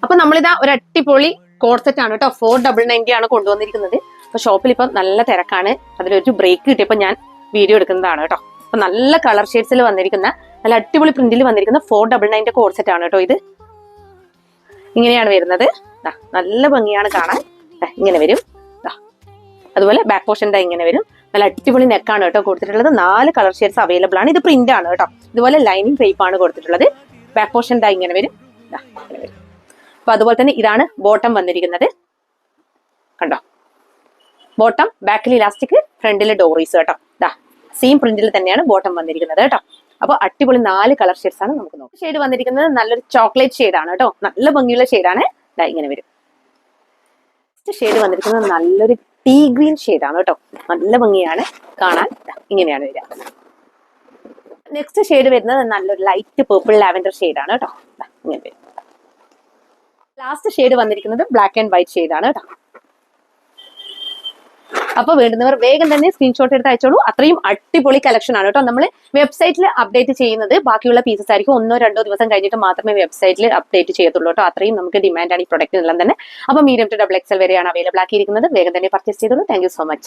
അപ്പൊ നമ്മളിതാ ഒരു അടിപൊളി കോഡ് സെറ്റ് ആണ് കേട്ടോ. 499 ആണ് കൊണ്ടുവന്നിരിക്കുന്നത്. അപ്പൊ ഷോപ്പിൽ ഇപ്പൊ നല്ല തിരക്കാണ്. അതിലൊരു ബ്രേക്ക് കിട്ടിയപ്പോ ഞാൻ വീഡിയോ എടുക്കുന്നതാണ് കേട്ടോ. അപ്പൊ നല്ല കളർ ഷെയ്ഡ്സിൽ വന്നിരിക്കുന്ന നല്ല അടിപൊളി പ്രിന്റിൽ വന്നിരിക്കുന്ന 499 കോഡ് സെറ്റ് ആണ് കേട്ടോ. ഇത് ഇങ്ങനെയാണ് വരുന്നത്. നല്ല ഭംഗിയാണ് കാണാൻ. ഇങ്ങനെ വരും. അതുപോലെ ബാക്ക് പോർഷൻ ഇങ്ങനെ വരും. നല്ല അടിപൊളി നെക്കാണ് കേട്ടോ കൊടുത്തിട്ടുള്ളത്. 4 കളർ ഷെയ്ഡ്സ് അവൈലബിൾ ആണ്. ഇത് പ്രിന്റ് ആണ് കേട്ടോ. ഇതുപോലെ ലൈനിങ് ടൈപ്പ് ആണ് കൊടുത്തിട്ടുള്ളത്. ബാക്ക് പോർഷൻ ഇങ്ങനെ വരും. ഇങ്ങനെ വരും. അപ്പൊ അതുപോലെ തന്നെ ഇതാണ് ബോട്ടം വന്നിരിക്കുന്നത്. കണ്ടോ, ബോട്ടം ബാക്കിൽ ഇലാസ്റ്റിക്, ഫ്രണ്ടിൽ ഡോറീസ് കേട്ടോ. സെയിം പ്രിന്റിൽ തന്നെയാണ് ബോട്ടം വന്നിരിക്കുന്നത് കേട്ടോ. അപ്പൊ അടിപൊളി 4 കളർ ഷെയ്ഡ്സ് ആണ് നമുക്ക് നോക്കാം. ഷെയ്ഡ് വന്നിരിക്കുന്നത് നല്ലൊരു ചോക്ലേറ്റ് ഷെയ്ഡാണ് കേട്ടോ. നല്ല ഭംഗിയുള്ള ഷെയ്ഡാണ്. ഇങ്ങനെ വരും. നെക്സ്റ്റ് ഷെയ്ഡ് വന്നിരിക്കുന്നത് നല്ലൊരു ടീ ഗ്രീൻ ഷെയ്ഡാണ് കേട്ടോ. നല്ല ഭംഗിയാണ് കാണാൻ. ഇങ്ങനെയാണ് വരിക. നെക്സ്റ്റ് ഷെയ്ഡ് വരുന്നത് നല്ലൊരു ലൈറ്റ് പേർപ്പിൾ ലാവൻഡർ ഷെയ്ഡാണ് കേട്ടോ. ഇങ്ങനെ വരും. ലാസ്റ്റ് ഷെയ്ഡ് വന്നിരിക്കുന്നത് ബ്ലാക്ക് ആൻഡ് വൈറ്റ് ഷെയ്ഡാണ് കേട്ടോ. അപ്പൊ വേണ്ടുന്നവർ വേഗം തന്നെ സ്ക്രീൻഷോട്ട് എടുത്ത് അയച്ചോളൂ. അത്രയും അടിപൊളി കളക്ഷൻ ആണ് കേട്ടോ. നമ്മൾ വെബ്സൈറ്റിൽ അപ്ഡേറ്റ് ചെയ്യുന്നത് ബാക്കിയുള്ള പീസസ് ആയിരിക്കും 1-2 ദിവസം കഴിഞ്ഞിട്ട് മാത്രമേ വെബ്സൈറ്റിൽ അപ്ഡേറ്റ് ചെയ്യത്തുള്ളൂ കേട്ടോ. അത്രയും നമുക്ക് ഡിമാൻഡ് ആണ് ഈ പ്രൊഡക്റ്റിനെല്ലാം തന്നെ. അപ്പൊ മീഡിയം ടു XXL വരെയാണ് അവൈലബിൾ ആക്കിയിരിക്കുന്നത്. വേഗം തന്നെ പർച്ചേസ് ചെയ്തോളൂ. Thank you so much.